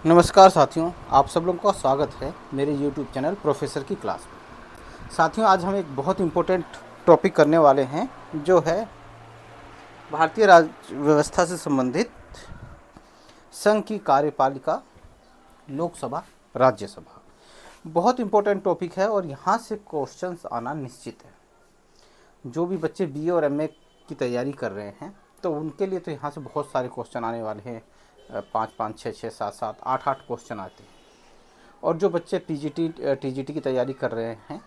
नमस्कार साथियों, आप सब लोगों का स्वागत है मेरे YouTube चैनल प्रोफेसर की क्लास में। साथियों, आज हम एक बहुत इम्पोर्टेंट टॉपिक करने वाले हैं, जो है भारतीय राज्य व्यवस्था से संबंधित संघ की कार्यपालिका, लोकसभा, राज्यसभा। बहुत इम्पोर्टेंट टॉपिक है और यहाँ से क्वेश्चंस आना निश्चित है। जो भी बच्चे BA और MA की तैयारी कर रहे हैं तो उनके लिए तो यहाँ से बहुत सारे क्वेश्चन आने वाले हैं। 5-5, 6-6, 7-7, 8-8 क्वेश्चन आते हैं। और जो बच्चे TGT की तैयारी कर रहे हैं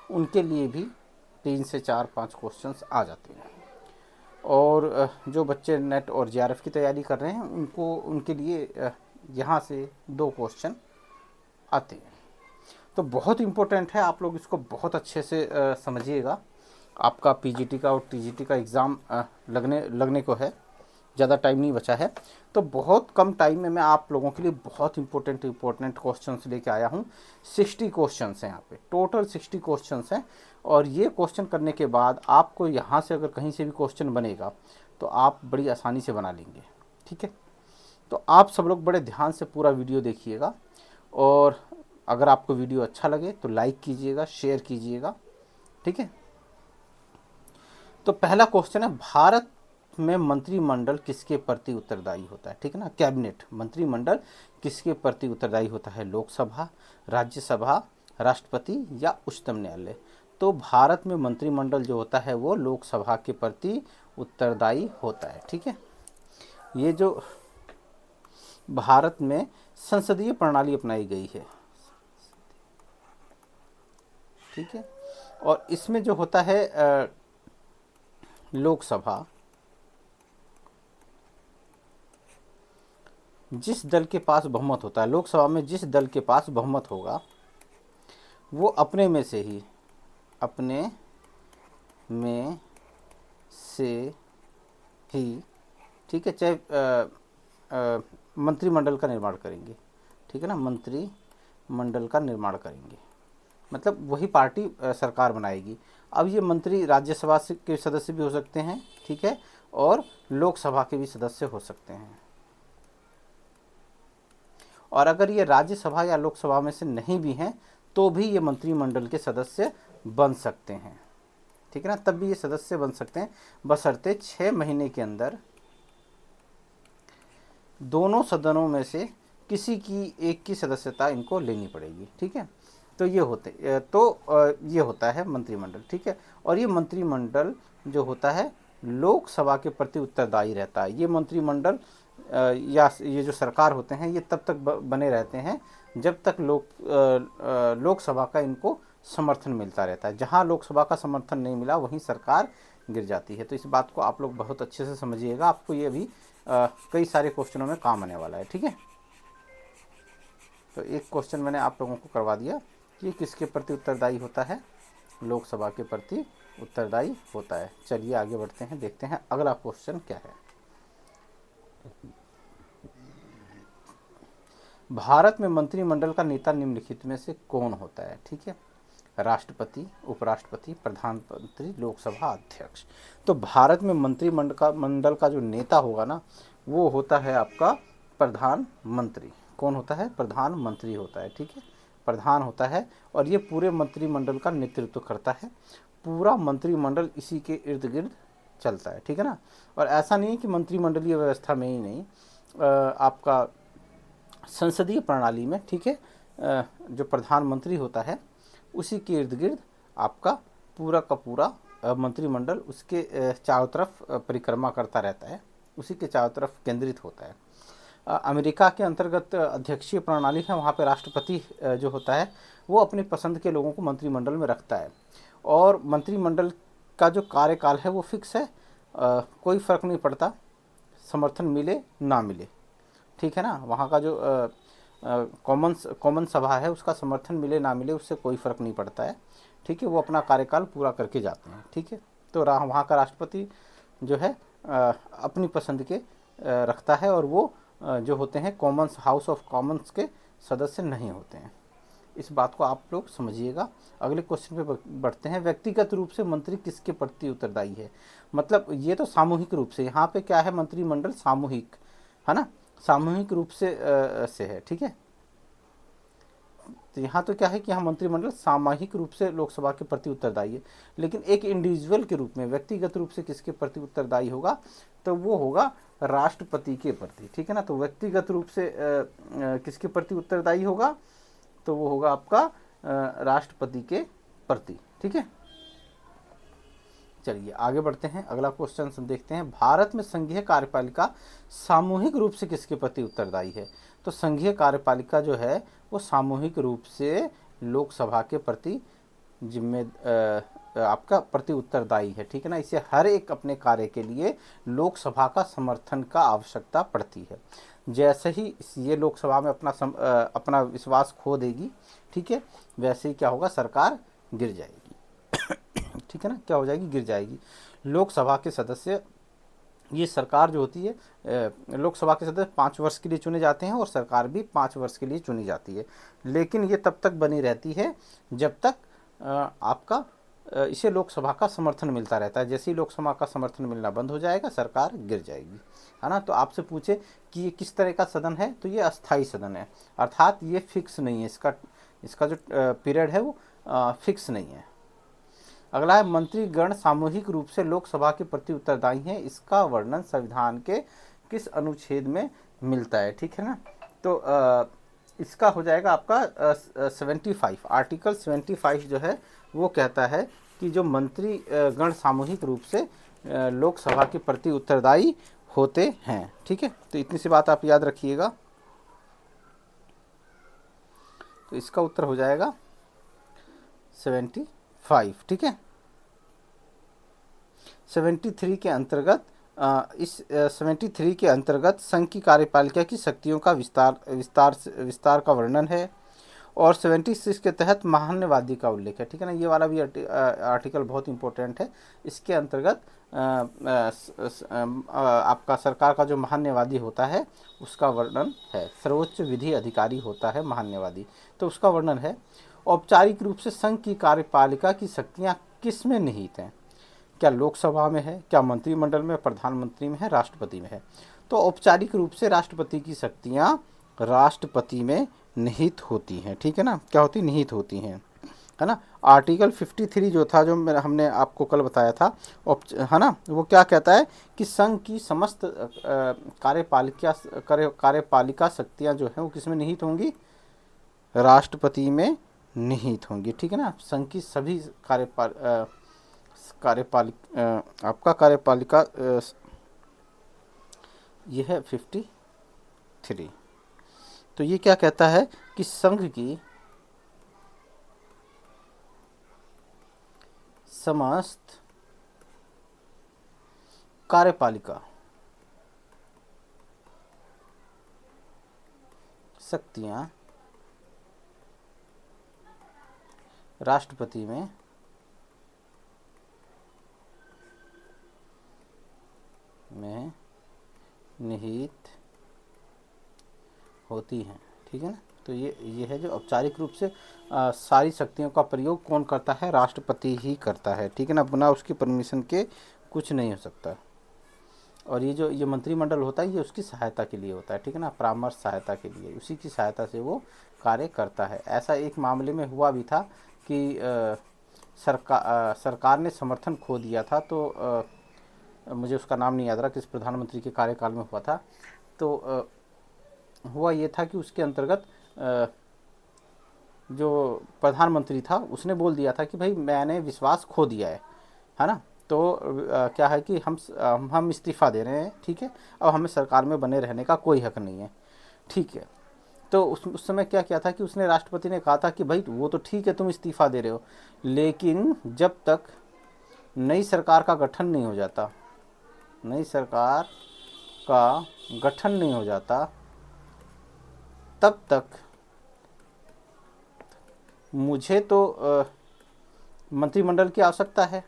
उनके लिए भी 3 से 4-5 क्वेश्चंस आ जाते हैं। और जो बच्चे नेट और JRF की तैयारी कर रहे हैं उनके लिए यहाँ से 2 क्वेश्चन आते हैं। तो बहुत इम्पोर्टेंट है, आप लोग इसको बहुत अच्छे से समझिएगा। आपका PGT का और TGT का एग्ज़ाम लगने को है, ज़्यादा टाइम नहीं बचा है। तो बहुत कम टाइम में मैं आप लोगों के लिए बहुत इम्पोर्टेंट क्वेश्चंस लेके आया हूँ। 60 क्वेश्चंस हैं यहाँ पे, टोटल 60 क्वेश्चंस हैं। और ये क्वेश्चन करने के बाद आपको यहाँ से अगर कहीं से भी क्वेश्चन बनेगा तो आप बड़ी आसानी से बना लेंगे। ठीक है, तो आप सब लोग बड़े ध्यान से पूरा वीडियो देखिएगा। और अगर आपको वीडियो अच्छा लगे तो लाइक कीजिएगा, शेयर कीजिएगा। ठीक है, तो पहला क्वेश्चन है, भारत में मंत्रिमंडल किसके प्रति उत्तरदायी होता है? ठीक है ना, कैबिनेट, मंत्रिमंडल किसके प्रति उत्तरदायी होता है? लोकसभा, राज्यसभा, राष्ट्रपति या उच्चतम न्यायालय? तो भारत में मंत्रिमंडल जो होता है वो लोकसभा के प्रति उत्तरदायी होता है। ठीक है, ये जो भारत में संसदीय प्रणाली अपनाई गई है, ठीक है, और इसमें जो होता है लोकसभा, जिस दल के पास बहुमत होता है, लोकसभा में जिस दल के पास बहुमत होगा वो अपने में से ही, ठीक है, चाहे मंत्रिमंडल का निर्माण करेंगे। ठीक है ना, मंत्रिमंडल का निर्माण करेंगे मतलब वही पार्टी सरकार बनाएगी। अब ये मंत्री राज्यसभा के सदस्य भी हो सकते हैं, ठीक है, और लोकसभा के भी सदस्य हो सकते हैं। और अगर ये राज्यसभा या लोकसभा में से नहीं भी हैं तो भी ये मंत्रिमंडल के सदस्य बन सकते हैं। ठीक है ना, तब भी ये सदस्य बन सकते हैं, बशर्ते 6 महीने के अंदर दोनों सदनों में से किसी की एक की सदस्यता इनको लेनी पड़ेगी। ठीक है, तो ये होता है मंत्रिमंडल। ठीक है, और ये मंत्रिमंडल जो होता है लोकसभा के प्रति उत्तरदायी रहता है। ये मंत्रिमंडल या ये जो सरकार होते हैं ये तब तक बने रहते हैं जब तक लोकसभा का इनको समर्थन मिलता रहता है। जहाँ लोकसभा का समर्थन नहीं मिला वहीं सरकार गिर जाती है। तो इस बात को आप लोग बहुत अच्छे से समझिएगा, आपको ये भी कई सारे क्वेश्चनों में काम आने वाला है। ठीक है, तो एक क्वेश्चन मैंने आप लोगों को करवा दिया कि किसके प्रति उत्तरदायी होता है? लोकसभा के प्रति उत्तरदायी होता है। चलिए आगे बढ़ते हैं, देखते हैं अगला क्वेश्चन क्या है। भारत में मंत्रिमंडल का नेता निम्नलिखित में से कौन होता है? ठीक है, राष्ट्रपति, उपराष्ट्रपति, प्रधानमंत्री, लोकसभा अध्यक्ष। तो भारत में मंत्रिमंडल का जो नेता होगा ना वो होता है आपका प्रधानमंत्री। कौन होता है? प्रधानमंत्री होता है। ठीक है, प्रधान होता है और ये पूरे मंत्रिमंडल का नेतृत्व करता है। पूरा मंत्रिमंडल इसी के इर्द गिर्द चलता है। ठीक है ना, और ऐसा नहीं है कि मंत्रिमंडलीय व्यवस्था में ही नहीं, आपका संसदीय प्रणाली में, ठीक है, जो प्रधानमंत्री होता है उसी के इर्द गिर्द आपका पूरा का पूरा मंत्रिमंडल उसके चारों तरफ परिक्रमा करता रहता है, उसी के चारों तरफ केंद्रित होता है। अमेरिका के अंतर्गत अध्यक्षीय प्रणाली है, वहाँ पे राष्ट्रपति जो होता है वो अपनी पसंद के लोगों को मंत्रिमंडल में रखता है और मंत्रिमंडल का जो कार्यकाल है वो फिक्स है, कोई फ़र्क नहीं पड़ता समर्थन मिले ना मिले। ठीक है ना, वहाँ का जो कॉमन सभा है उसका समर्थन मिले ना मिले उससे कोई फ़र्क नहीं पड़ता है। ठीक है, वो अपना कार्यकाल पूरा करके जाते हैं। ठीक है, तो वहाँ का राष्ट्रपति जो है अपनी पसंद के रखता है और वो जो होते हैं हाउस ऑफ कॉमन्स के सदस्य नहीं होते हैं। इस बात को आप लोग समझिएगा। अगले क्वेश्चन पे बढ़ते हैं। व्यक्तिगत रूप से मंत्री किसके प्रति उत्तरदायी है? मतलब ये तो सामूहिक रूप से, यहाँ पे क्या है, मंत्रिमंडल सामूहिक है ना, सामूहिक रूप से है, ठीक है। तो यहाँ तो क्या है कि यहाँ मंत्रिमंडल सामूहिक रूप से लोकसभा के प्रति उत्तरदायी है, लेकिन एक इंडिविजुअल के रूप में, व्यक्तिगत रूप से किसके प्रति उत्तरदायी होगा, तो वो होगा राष्ट्रपति के प्रति, ठीक है ना। तो व्यक्तिगत रूप से किसके प्रति उत्तरदायी होगा, तो वो होगा आपका राष्ट्रपति के प्रति, ठीक है। चलिए आगे बढ़ते हैं, अगला क्वेश्चन हम देखते हैं, भारत में संघीय कार्यपालिका सामूहिक रूप से किसके प्रति उत्तरदायी है। तो संघीय कार्यपालिका जो है वो सामूहिक रूप से लोकसभा के प्रति आपका प्रति उत्तरदायी है, ठीक है ना। इसे हर एक अपने कार्य के लिए लोकसभा का समर्थन का आवश्यकता पड़ती है। जैसे ही ये लोकसभा में अपना विश्वास खो देगी, ठीक है, वैसे ही क्या होगा, सरकार गिर जाएगी, ठीक है ना, क्या हो जाएगी, गिर जाएगी। लोकसभा के सदस्य, ये सरकार जो होती है, लोकसभा के सदस्य 5 वर्ष के लिए चुने जाते हैं और सरकार भी 5 वर्ष के लिए चुनी जाती है, लेकिन ये तब तक बनी रहती है जब तक आपका इसे लोकसभा का समर्थन मिलता रहता है। जैसे ही लोकसभा का समर्थन मिलना बंद हो जाएगा, सरकार गिर जाएगी, है ना। तो आपसे पूछे कि ये किस तरह का सदन है, तो ये अस्थाई सदन है, अर्थात ये फिक्स नहीं है, इसका जो पीरियड है वो फिक्स नहीं है। अगला है, मंत्रीगण सामूहिक रूप से लोकसभा के प्रति उत्तरदायी हैं, इसका वर्णन संविधान के किस अनुच्छेद में मिलता है, ठीक है ना। तो इसका हो जाएगा आपका 75, आर्टिकल 75 जो है वो कहता है कि जो मंत्री गण सामूहिक रूप से लोकसभा के प्रति उत्तरदायी होते हैं, ठीक है। तो इतनी सी बात आप याद रखिएगा। तो इसका उत्तर हो जाएगा 75, ठीक है। 73 के अंतर्गत इस 73 के अंतर्गत संघ की कार्यपालिका की शक्तियों का विस्तार का वर्णन है, और 76 के तहत महान्यवादी का उल्लेख है, ठीक है ना। ये वाला भी आर्टिकल बहुत इंपॉर्टेंट है। इसके अंतर्गत आपका सरकार का जो महान्यवादी होता है उसका वर्णन है, सर्वोच्च विधि अधिकारी होता है महान्यवादी, तो उसका वर्णन है। औपचारिक रूप से संघ की कार्यपालिका की शक्तियाँ किस में निहित हैं, क्या लोकसभा में है, क्या मंत्रिमंडल में, प्रधानमंत्री में है, राष्ट्रपति में है। तो औपचारिक रूप से राष्ट्रपति की शक्तियाँ राष्ट्रपति में निहित होती हैं, ठीक है ना, क्या होती, निहित होती हैं, है ना। आर्टिकल 53 जो था, जो हमने आपको कल बताया था, है ना, वो क्या कहता है कि संघ की समस्त कार्यपालिका शक्तियाँ जो हैं वो किस में निहित होंगी, राष्ट्रपति में निहित होंगी, ठीक है ना। संघ की सभी कार्यपालिका ये है 53। तो ये क्या कहता है कि संघ की समस्त कार्यपालिका शक्तियां राष्ट्रपति में निहित होती हैं, ठीक है ना। तो ये है जो औपचारिक रूप से सारी शक्तियों का प्रयोग कौन करता है, राष्ट्रपति ही करता है, ठीक है ना, बिना उसकी परमिशन के कुछ नहीं हो सकता। और ये जो ये मंत्रिमंडल होता है ये उसकी सहायता के लिए होता है, ठीक है ना, परामर्श सहायता के लिए, उसी की सहायता से वो कार्य करता है। ऐसा एक मामले में हुआ भी था कि सरकार ने समर्थन खो दिया था, तो मुझे उसका नाम नहीं याद रहा, किस प्रधानमंत्री के कार्यकाल में हुआ था। तो हुआ ये था कि उसके अंतर्गत जो प्रधानमंत्री था उसने बोल दिया था कि भाई मैंने विश्वास खो दिया है ना। तो क्या है कि हम इस्तीफ़ा दे रहे हैं, ठीक है, अब हमें सरकार में बने रहने का कोई हक नहीं है, ठीक है। तो उस समय क्या किया था कि उसने, राष्ट्रपति ने कहा था कि भाई वो तो ठीक है तुम इस्तीफ़ा दे रहे हो, लेकिन जब तक नई सरकार का गठन नहीं हो जाता, नई सरकार का गठन नहीं हो जाता, तब तक मुझे तो मंत्रिमंडल की आवश्यकता है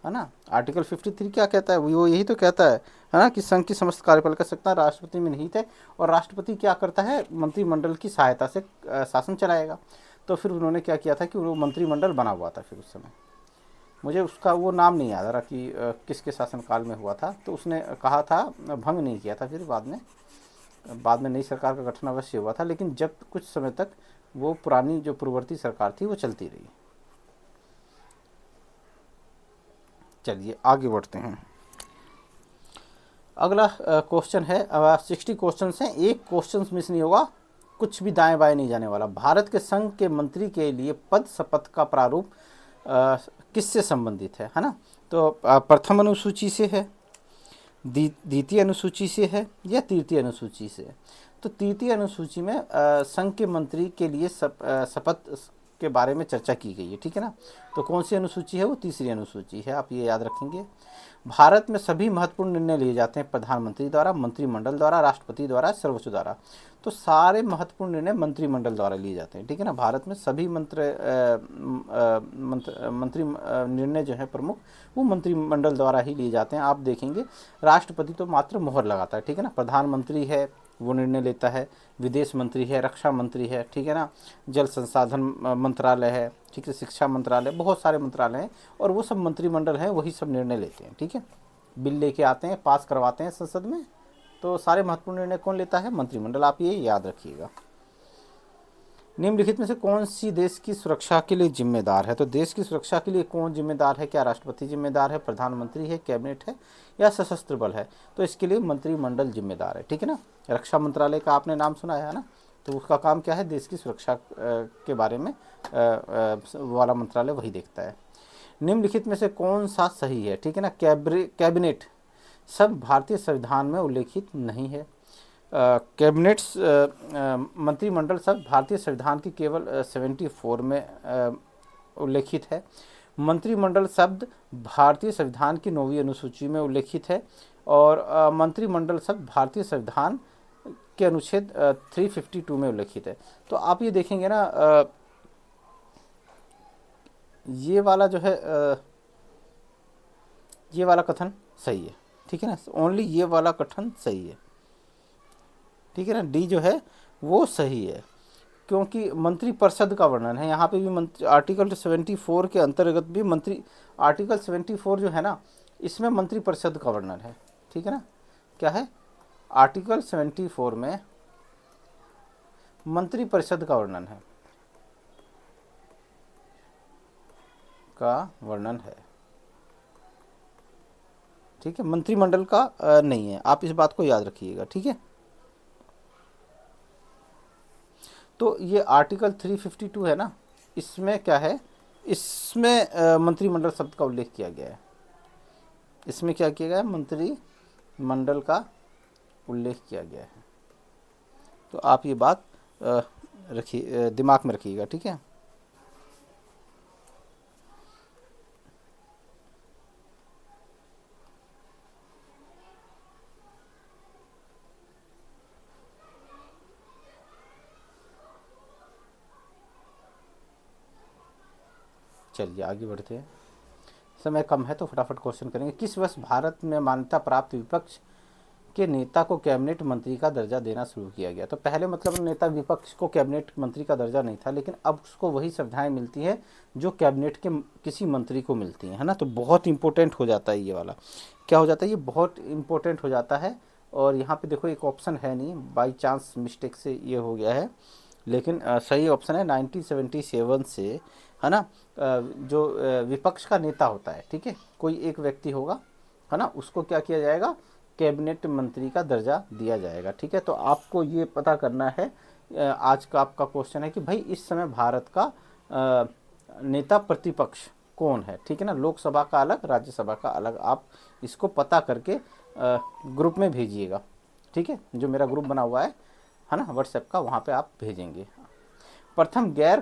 ना। आर्टिकल 53 क्या कहता है, वो यही तो कहता है ना, कि संघ की समस्त कार्यपालिका शक्तियां राष्ट्रपति में निहित है, और राष्ट्रपति क्या करता है, मंत्रिमंडल की सहायता से शासन चलाएगा। तो फिर उन्होंने क्या किया था कि वो मंत्रिमंडल बना हुआ था फिर उस समय, मुझे उसका वो नाम नहीं याद आ रहा कि किसके शासनकाल में हुआ था। तो उसने कहा था, भंग नहीं किया था, फिर बाद में नई सरकार का गठन अवश्य हुआ था, लेकिन जब कुछ समय तक वो पुरानी जो पूर्ववर्ती सरकार थी वो चलती रही। चलिए आगे बढ़ते हैं। अगला क्वेश्चन है, 60 क्वेश्चन हैं, एक क्वेश्चन मिस नहीं होगा, कुछ भी दाएं बाएं नहीं जाने वाला। भारत के संघ के मंत्री के लिए पद शपथ का प्रारूप किससे संबंधित है ना? तो प्रथम अनुसूची से है, द्वितीय अनुसूची से है, या तृतीय अनुसूची से? तो तृतीय अनुसूची में संघ के मंत्री के लिए शपथ के बारे में चर्चा की गई है, ठीक है ना। तो कौन सी अनुसूची है? वो तीसरी अनुसूची है, आप ये याद रखेंगे। भारत में सभी महत्वपूर्ण निर्णय लिए जाते हैं प्रधानमंत्री द्वारा, मंत्रिमंडल द्वारा, राष्ट्रपति द्वारा, सर्वोच्च द्वारा। तो सारे महत्वपूर्ण निर्णय मंत्रिमंडल द्वारा लिए जाते हैं, ठीक है ना। भारत में सभी मंत्री निर्णय जो है प्रमुख, वो मंत्रिमंडल द्वारा ही लिए जाते हैं। आप देखेंगे राष्ट्रपति तो मात्र मोहर लगाता है, ठीक है ना। प्रधानमंत्री है वो निर्णय लेता है, विदेश मंत्री है, रक्षा मंत्री है, ठीक है ना, जल संसाधन मंत्रालय है, ठीक है, शिक्षा मंत्रालय, बहुत सारे मंत्रालय हैं, और वो सब मंत्रिमंडल हैं, वही सब निर्णय लेते हैं, ठीक है। बिल लेके आते हैं, पास करवाते हैं संसद में। तो सारे महत्वपूर्ण निर्णय कौन लेता है? मंत्रिमंडल, आप ये याद रखिएगा। निम्नलिखित में से कौन सी देश की सुरक्षा के लिए जिम्मेदार है? तो देश की सुरक्षा के लिए कौन जिम्मेदार है? क्या राष्ट्रपति जिम्मेदार है, प्रधानमंत्री है, कैबिनेट है, या सशस्त्र बल है? तो इसके लिए मंत्रिमंडल जिम्मेदार है, ठीक है ना। रक्षा मंत्रालय का आपने नाम सुना है ना, तो उसका काम क्या है? देश की सुरक्षा के बारे में वाला मंत्रालय वही देखता है। निम्नलिखित में से कौन सा सही है? ठीक है ना। कैबिनेट शब्द भारतीय संविधान में उल्लेखित नहीं है। कैबिनेट्स मंत्रिमंडल शब्द भारतीय संविधान की केवल 74 में उल्लेखित है। मंत्रिमंडल शब्द भारतीय संविधान की 9वीं अनुसूची में उल्लेखित है, और मंत्रिमंडल शब्द भारतीय संविधान के अनुच्छेद 352 में उल्लेखित है। तो आप ये देखेंगे ना, ये वाला जो है ये वाला कथन सही है, ठीक है ना। ओनली ये वाला कथन सही है, ठीक है ना। डी जो है वो सही है, क्योंकि मंत्रिपरिषद का वर्णन है यहाँ पे भी। आर्टिकल 74 के अंतर्गत भी आर्टिकल 74 जो है ना, इसमें मंत्रिपरिषद का वर्णन है, ठीक है ना। क्या है? आर्टिकल 74 में मंत्रिपरिषद का वर्णन है, ठीक है। मंत्रिमंडल का नहीं है, आप इस बात को याद रखिएगा, ठीक है। तो ये आर्टिकल 352 है ना, इसमें क्या है? इसमें मंत्रिमंडल शब्द का उल्लेख किया गया है। इसमें क्या किया गया है? मंत्रिमंडल का उल्लेख किया गया है। तो आप ये बात रखिए, दिमाग में रखिएगा, ठीक है। चलिए आगे बढ़ते हैं, समय कम है तो फटाफट क्वेश्चन करेंगे। किस वर्ष भारत में मान्यता प्राप्त विपक्ष के नेता को कैबिनेट मंत्री का दर्जा देना शुरू किया गया? तो पहले मतलब नेता विपक्ष को कैबिनेट मंत्री का दर्जा नहीं था, लेकिन अब उसको वही सुविधाएं मिलती हैं जो कैबिनेट के किसी मंत्री को मिलती हैं, है ना। तो बहुत इंपॉर्टेंट हो जाता है ये वाला। क्या हो जाता है? ये बहुत इंपॉर्टेंट हो जाता है। और यहाँ पे देखो एक ऑप्शन है नहीं, बाई चांस मिस्टेक से ये हो गया है, लेकिन सही ऑप्शन है 1977 से, है ना। जो विपक्ष का नेता होता है, ठीक है, कोई एक व्यक्ति होगा, है ना, उसको क्या किया जाएगा? कैबिनेट मंत्री का दर्जा दिया जाएगा, ठीक है। तो आपको ये पता करना है, आज का आपका क्वेश्चन है कि भाई इस समय भारत का नेता प्रतिपक्ष कौन है, ठीक है ना। लोकसभा का अलग, राज्यसभा का अलग, आप इसको पता करके ग्रुप में भेजिएगा, ठीक है। जो मेरा ग्रुप बना हुआ है ना, व्हाट्सएप का, वहाँ पे आप भेजेंगे। प्रथम गैर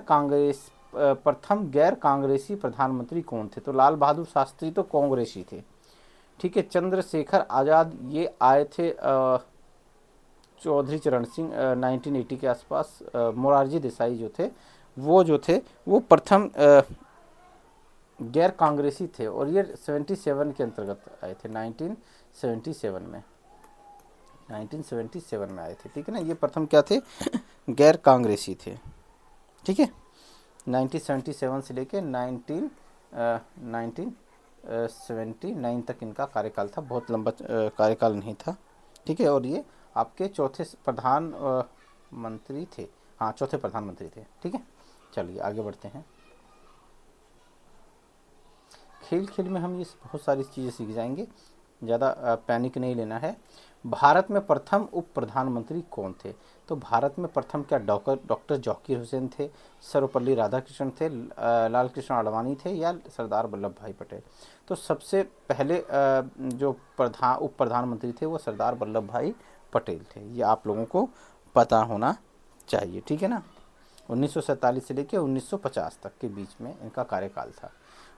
कांग्रेसी प्रधानमंत्री कौन थे? तो लाल बहादुर शास्त्री तो कांग्रेसी थे, ठीक है। चंद्रशेखर आज़ाद ये आए थे चौधरी चरण सिंह 1980 के आसपास। मोरारजी देसाई जो थे वो प्रथम गैर कांग्रेसी थे, और ये 77 के अंतर्गत आए थे, 1977 में आए थे, ठीक है ना। ये प्रथम क्या थे? गैर कांग्रेसी थे, ठीक है। 1977 से लेके 1979 तक इनका कार्यकाल था, बहुत लंबा कार्यकाल नहीं था, ठीक है। और ये आपके चौथे प्रधान मंत्री थे, हाँ चौथे प्रधानमंत्री थे, ठीक है। चलिए आगे बढ़ते हैं। खेल खेल में हम ये बहुत सारी चीज़ें सीख जाएंगे, ज़्यादा पैनिक नहीं लेना है। भारत में प्रथम उप प्रधानमंत्री कौन थे? तो भारत में प्रथम क्या डॉक्टर जाकिर हुसैन थे, सर्वपल्ली राधाकृष्णन थे, लाल कृष्ण आडवाणी थे, या सरदार वल्लभ भाई पटेल? तो सबसे पहले जो उप प्रधानमंत्री थे वो सरदार वल्लभ भाई पटेल थे। ये आप लोगों को पता होना चाहिए, ठीक है ना। 1947 से लेकर 1950 तक के बीच में इनका कार्यकाल था।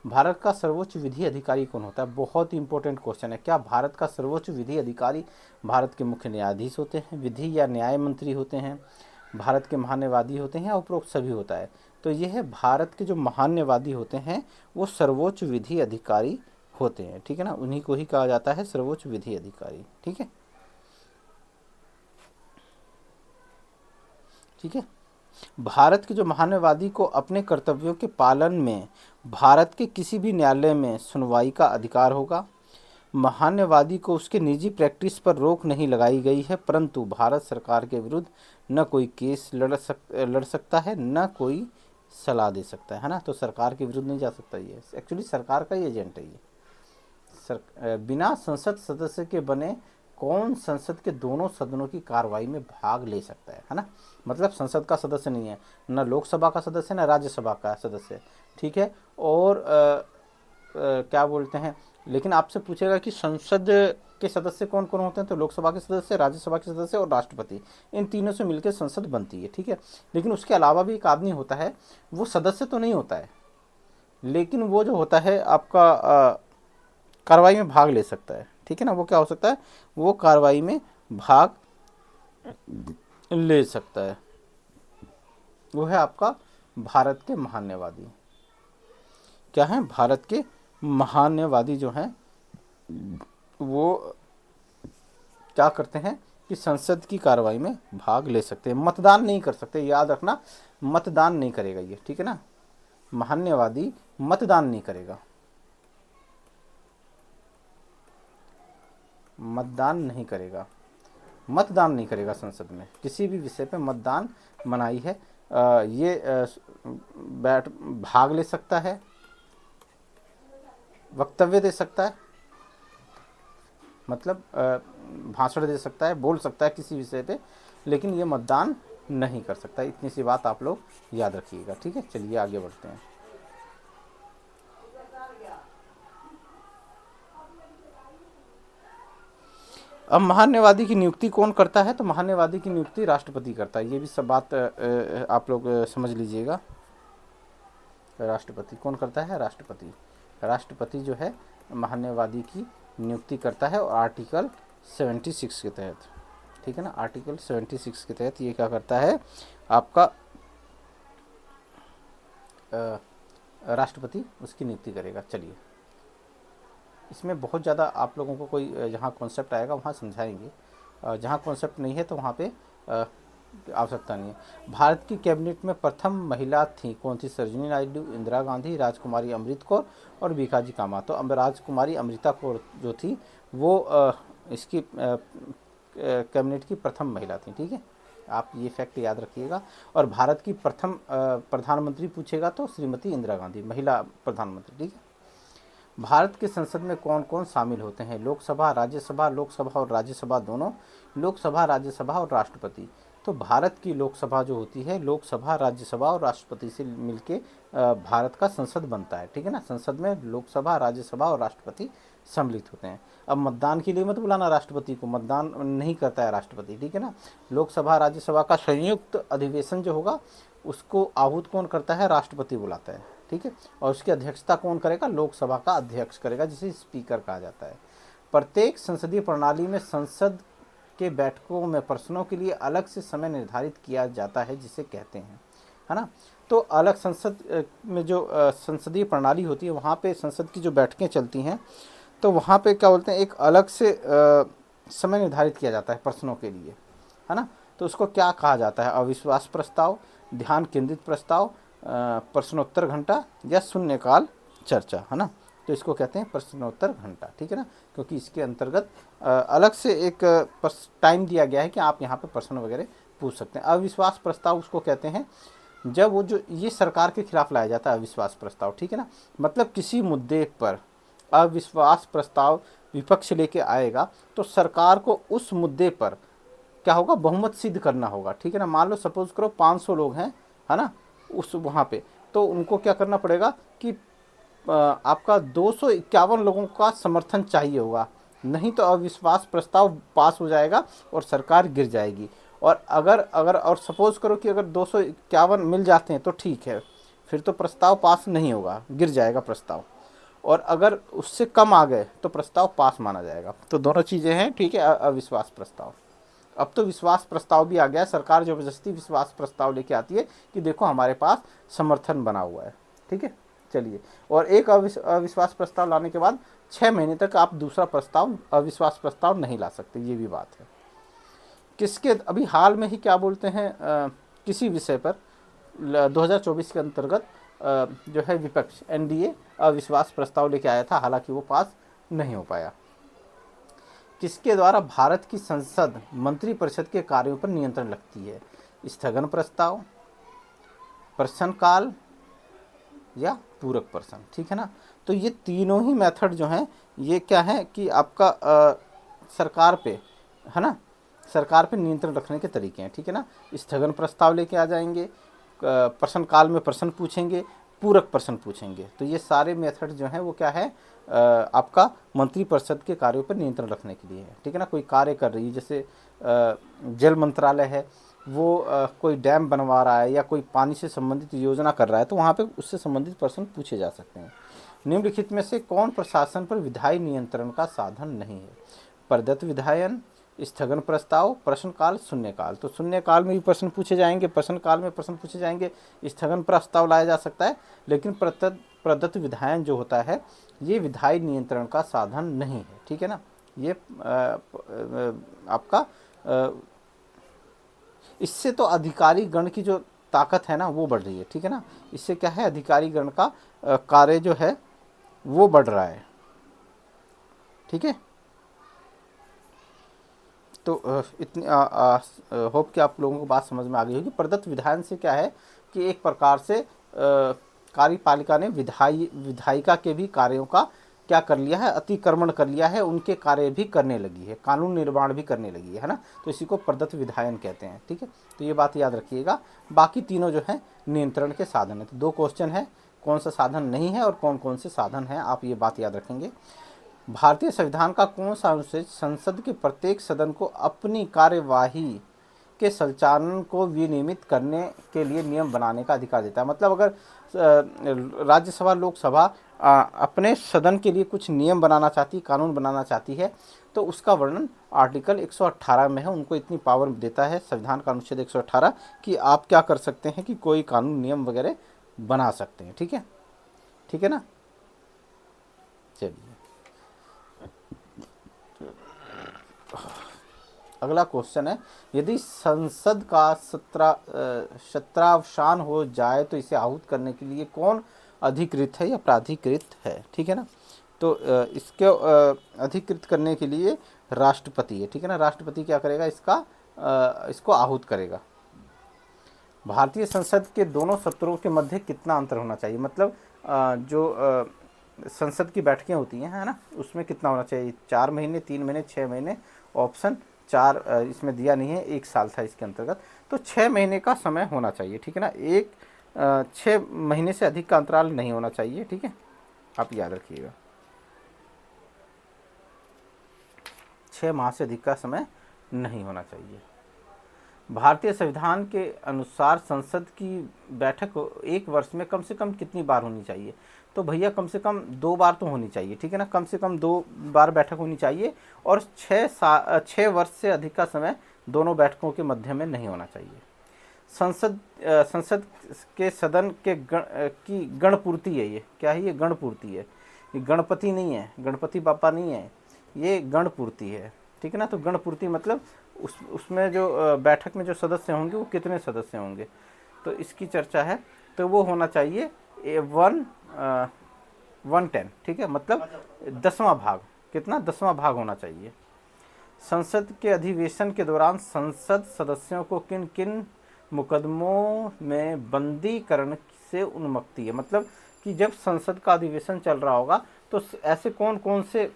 भारत का सर्वोच्च विधि अधिकारी कौन होता है? बहुत ही इंपॉर्टेंट क्वेश्चन है। क्या भारत का सर्वोच्च विधि अधिकारी भारत के मुख्य न्यायाधीश होते हैं, विधि या न्याय मंत्री होते हैं, भारत के महान्यायवादी होते हैं, या उपरोक्त सभी होता है? तो यह है, भारत के जो महान्यायवादी होते हैं वो सर्वोच्च विधि अधिकारी होते हैं, ठीक है ना। उन्हीं को ही कहा जाता है सर्वोच्च विधि अधिकारी, ठीक है, ठीक है। भारत के जो महान्यायवादी को अपने कर्तव्यों के पालन में भारत के किसी भी न्यायालय में सुनवाई का अधिकार होगा। महान्यायवादी को उसके निजी प्रैक्टिस पर रोक नहीं लगाई गई है, परंतु भारत सरकार के विरुद्ध न कोई केस लड़ सकता है, न कोई सलाह दे सकता है ना। तो सरकार के विरुद्ध नहीं जा सकता, ये एक्चुअली सरकार का ही एजेंट है ये। बिना संसद सदस्य के बने कौन संसद के दोनों सदनों की कार्रवाई में भाग ले सकता है ना। मतलब संसद का सदस्य नहीं है, न लोकसभा का सदस्य न राज्यसभा का सदस्य, ठीक है। और क्या बोलते हैं, लेकिन आपसे पूछेगा कि संसद के सदस्य कौन कौन होते हैं, तो लोकसभा के सदस्य, राज्यसभा के सदस्य और राष्ट्रपति, इन तीनों से मिलकर संसद बनती है, ठीक है। लेकिन उसके अलावा भी एक आदमी होता है, वो सदस्य तो नहीं होता है, लेकिन वो जो होता है आपका कार्रवाई में भाग ले सकता है, ठीक है ना। वो क्या हो सकता है, वो कार्रवाई में भाग ले सकता है, वो है आपका भारत के महान्यायवादी। क्या है, भारत के महान्यायवादी जो हैं वो क्या करते हैं कि संसद की कार्रवाई में भाग ले सकते हैं, मतदान नहीं कर सकते, याद रखना, मतदान नहीं करेगा ये, ठीक है ना। महान्यायवादी मतदान नहीं करेगा, मतदान नहीं करेगा, मतदान नहीं करेगा संसद में, किसी भी विषय पे मतदान मनाही है। ये भाग ले सकता है, वक्तव्य दे सकता है, मतलब भाषण दे सकता है, बोल सकता है किसी विषय पे, लेकिन ये मतदान नहीं कर सकता। इतनी सी बात आप लोग याद रखिएगा, ठीक है। चलिए आगे बढ़ते हैं। अब महान्यायवादी की नियुक्ति कौन करता है? तो महान्यायवादी की नियुक्ति राष्ट्रपति करता है। ये भी सब बात आप लोग समझ लीजिएगा। राष्ट्रपति कौन करता है? राष्ट्रपति। राष्ट्रपति जो है महान्यायवादी की नियुक्ति करता है, और आर्टिकल 76 के तहत, ठीक है ना, आर्टिकल 76 के तहत ये क्या करता है, आपका राष्ट्रपति उसकी नियुक्ति करेगा। चलिए, इसमें बहुत ज़्यादा आप लोगों को कोई जहाँ कॉन्सेप्ट आएगा वहाँ समझाएंगे, जहाँ कॉन्सेप्ट नहीं है तो वहाँ पे आवश्यकता नहीं है। भारत की कैबिनेट में प्रथम महिला थी कौन थी? सरोजिनी नायडू, इंदिरा गांधी, राजकुमारी अमृत कौर और भीखाजी कामा। तो अब राजकुमारी अमृता कौर जो थी वो इसकी कैबिनेट की प्रथम महिला थी, ठीक है। आप ये फैक्ट याद रखिएगा। और भारत की प्रथम प्रधानमंत्री पूछेगा तो श्रीमती इंदिरा गांधी, महिला प्रधानमंत्री, ठीक है। भारत के संसद में कौन कौन शामिल होते हैं? लोकसभा, राज्यसभा, लोकसभा और राज्यसभा दोनों, लोकसभा, राज्यसभा और राष्ट्रपति। तो भारत की लोकसभा जो होती है, लोकसभा, राज्यसभा और राष्ट्रपति से मिलके भारत का संसद बनता है, ठीक है ना। संसद में लोकसभा, राज्यसभा और राष्ट्रपति सम्मिलित होते हैं। अब मतदान के लिए मत बुलाना राष्ट्रपति को, मतदान नहीं करता है राष्ट्रपति, ठीक है ना। लोकसभा राज्यसभा का संयुक्त अधिवेशन जो होगा उसको आहूत कौन करता है? राष्ट्रपति बुलाता है, ठीक है। और उसकी अध्यक्षता कौन करेगा? लोकसभा का अध्यक्ष करेगा, जिसे स्पीकर कहा जाता है। प्रत्येक संसदीय प्रणाली में संसद के बैठकों में प्रश्नों के लिए अलग से समय निर्धारित किया जाता है, जिसे कहते हैं, है ना। तो अलग संसद में जो संसदीय प्रणाली होती है वहाँ पे संसद की जो बैठकें चलती हैं, तो वहाँ पे क्या बोलते हैं, एक अलग से समय निर्धारित किया जाता है प्रश्नों के लिए, है ना। तो उसको क्या कहा जाता है? अविश्वास प्रस्ताव, ध्यान केंद्रित प्रस्ताव, प्रश्नोत्तर घंटा या शून्यकाल चर्चा, है ना। तो इसको कहते हैं प्रश्नोत्तर घंटा, ठीक है ना, क्योंकि इसके अंतर्गत अलग से एक टाइम दिया गया है कि आप यहाँ पे प्रश्न वगैरह पूछ सकते हैं। अविश्वास प्रस्ताव उसको कहते हैं जब वो जो ये सरकार के खिलाफ लाया जाता है अविश्वास प्रस्ताव, ठीक है ना। मतलब किसी मुद्दे पर अविश्वास प्रस्ताव विपक्ष लेके आएगा तो सरकार को उस मुद्दे पर क्या होगा, बहुमत सिद्ध करना होगा, ठीक है ना। मान लो सपोज करो 500 लोग हैं, है ना, उस वहाँ पे, तो उनको क्या करना पड़ेगा कि आपका 251 लोगों का समर्थन चाहिए होगा, नहीं तो अविश्वास प्रस्ताव पास हो जाएगा और सरकार गिर जाएगी। और अगर अगर और सपोज करो कि अगर 251 मिल जाते हैं तो ठीक है, फिर तो प्रस्ताव पास नहीं होगा, गिर जाएगा प्रस्ताव। और अगर उससे कम आ गए तो प्रस्ताव पास माना जाएगा। तो दोनों चीज़ें हैं, ठीक है। अविश्वास प्रस्ताव, अब तो विश्वास प्रस्ताव भी आ गया है, सरकार जबरदस्ती विश्वास प्रस्ताव लेके आती है कि देखो हमारे पास समर्थन बना हुआ है, ठीक है। चलिए, और एक अविश्वास प्रस्ताव लाने के बाद 6 महीने तक आप दूसरा प्रस्ताव अविश्वास प्रस्ताव नहीं ला सकते, ये भी बात है। किसके अभी हाल में ही क्या बोलते हैं किसी विषय पर 2024 के अंतर्गत जो है विपक्ष एनडीए अविश्वास प्रस्ताव लेके आया था, हालांकि वो पास नहीं हो पाया। किसके द्वारा भारत की संसद मंत्रिपरिषद के कार्यों पर नियंत्रण रखती है? स्थगन प्रस्ताव, प्रश्नकाल या पूरक प्रश्न, ठीक है ना। तो ये तीनों ही मेथड जो हैं ये क्या है कि आपका सरकार पे, है ना, सरकार पे नियंत्रण रखने के तरीके हैं, ठीक है ना। स्थगन प्रस्ताव लेके आ जाएंगे, प्रश्नकाल में प्रश्न पूछेंगे, पूरक प्रश्न पूछेंगे। तो ये सारे मेथड जो हैं वो क्या है आपका मंत्रिपरिषद के कार्यों पर नियंत्रण रखने के लिए है, ठीक है ना। कोई कार्य कर रही है, जैसे जल मंत्रालय है, वो कोई डैम बनवा रहा है या कोई पानी से संबंधित योजना कर रहा है, तो वहाँ पे उससे संबंधित प्रश्न पूछे जा सकते हैं। निम्नलिखित में से कौन प्रशासन पर विधायी नियंत्रण का साधन नहीं है? प्रदत्त विधायन, स्थगन प्रस्ताव, प्रश्नकाल, शून्यकाल। तो शून्यकाल में भी प्रश्न पूछे जाएंगे, प्रश्नकाल में प्रश्न पूछे जाएंगे, स्थगन प्रस्ताव लाया जा सकता है, लेकिन प्रदत्त विधायन जो होता है ये विधायी नियंत्रण का साधन नहीं है, ठीक है ना। ये आपका इससे तो अधिकारी गण की जो ताकत है ना वो बढ़ रही है, ठीक है ना। इससे क्या है, अधिकारी गण का कार्य जो है वो बढ़ रहा है, ठीक है। तो इतनी होप कि आप लोगों को बात समझ में आ गई होगी। प्रदत्त विधायन से क्या है कि एक प्रकार से कार्यपालिका ने विधायिका के भी कार्यों का क्या कर लिया है, अतिक्रमण कर लिया है, उनके कार्य भी करने लगी है, कानून निर्माण भी करने लगी है ना। तो इसी को प्रदत्त विधायन कहते हैं, ठीक है। तो ये बात याद रखिएगा। बाकी तीनों जो है नियंत्रण के साधन है। तो 2 क्वेश्चन है, कौन सा साधन नहीं है और कौन कौन से साधन हैं, आप ये बात याद रखेंगे। भारतीय संविधान का कौन सा अनुच्छेद संसद के प्रत्येक सदन को अपनी कार्यवाही के संचालन को विनियमित करने के लिए नियम बनाने का अधिकार देता है? मतलब अगर राज्यसभा लोकसभा अपने सदन के लिए कुछ नियम बनाना चाहती है, कानून बनाना चाहती है, तो उसका वर्णन आर्टिकल 118 में है। उनको इतनी पावर देता है संविधान का अनुच्छेद 118 कि आप क्या कर सकते हैं कि कोई कानून नियम वगैरह बना सकते हैं, ठीक है, ठीक है ना। चलिए, अगला क्वेश्चन है, यदि संसद का सत्रावसान हो जाए तो इसे आहूत करने के लिए कौन अधिकृत है या प्राधिकृत है, ठीक है ना। तो इसके अधिकृत करने के लिए राष्ट्रपति है, ठीक है ना। राष्ट्रपति क्या करेगा, इसको आहूत करेगा। भारतीय संसद के दोनों सत्रों के मध्य कितना अंतर होना चाहिए? मतलब जो संसद की बैठकें होती हैं, है ना, उसमें कितना होना चाहिए? 4 महीने, 3 महीने, 6 महीने। ऑप्शन 4 इसमें दिया नहीं है, 1 साल था इसके अंतर्गत। तो 6 महीने का समय होना चाहिए, ठीक है ना। 6 महीने से अधिक का अंतराल नहीं होना चाहिए, ठीक है, आप याद रखिएगा। 6 माह से अधिक का समय नहीं होना चाहिए। भारतीय संविधान के अनुसार संसद की बैठक 1 वर्ष में कम से कम कितनी बार होनी चाहिए? तो भैया कम से कम 2 बार तो होनी चाहिए, ठीक है ना। कम से कम 2 बार बैठक होनी चाहिए और 6 वर्ष से अधिक का समय दोनों बैठकों के मध्य में नहीं होना चाहिए। संसद के सदन के की गणपूर्ति है, ये क्या है, ये गणपूर्ति है, ये गणपति नहीं है, गणपति बापा नहीं है, ये गणपूर्ति है, ठीक है ना। तो गणपूर्ति मतलब उसमें जो बैठक में जो सदस्य होंगे वो कितने सदस्य होंगे, तो इसकी चर्चा है। तो वो होना चाहिए 1 1/10, ठीक है, मतलब 10वां भाग। कितना? 10वां भाग होना चाहिए। संसद के अधिवेशन के दौरान संसद सदस्यों को किन किन मुकदमों में बंदीकरण से उन्मुक्ति है, मतलब कि जब संसद का अधिवेशन चल रहा होगा तो ऐसे कौन कौन से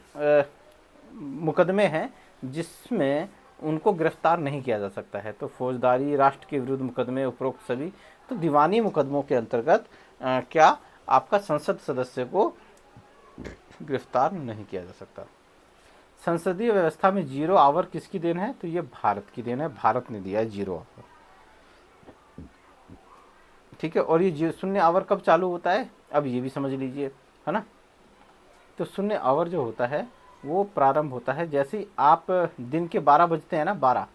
मुकदमे हैं जिसमें उनको गिरफ्तार नहीं किया जा सकता है। तो फौजदारी, राष्ट्र के विरुद्ध मुकदमे, उपरोक्त सभी। तो दीवानी मुकदमों के अंतर्गत क्या आपका संसद सदस्य को गिरफ्तार नहीं किया जा सकता। संसदीय व्यवस्था में 0 आवर किसकी देन है? तो ये भारत की देन है, भारत ने दिया है 0 आवर, ठीक है। और ये 0 आवर कब चालू होता है, अब ये भी समझ लीजिए, है ना। तो 0 आवर जो होता है वो प्रारंभ होता है जैसे ही आप दिन के 12 बजते हैं ना, 12,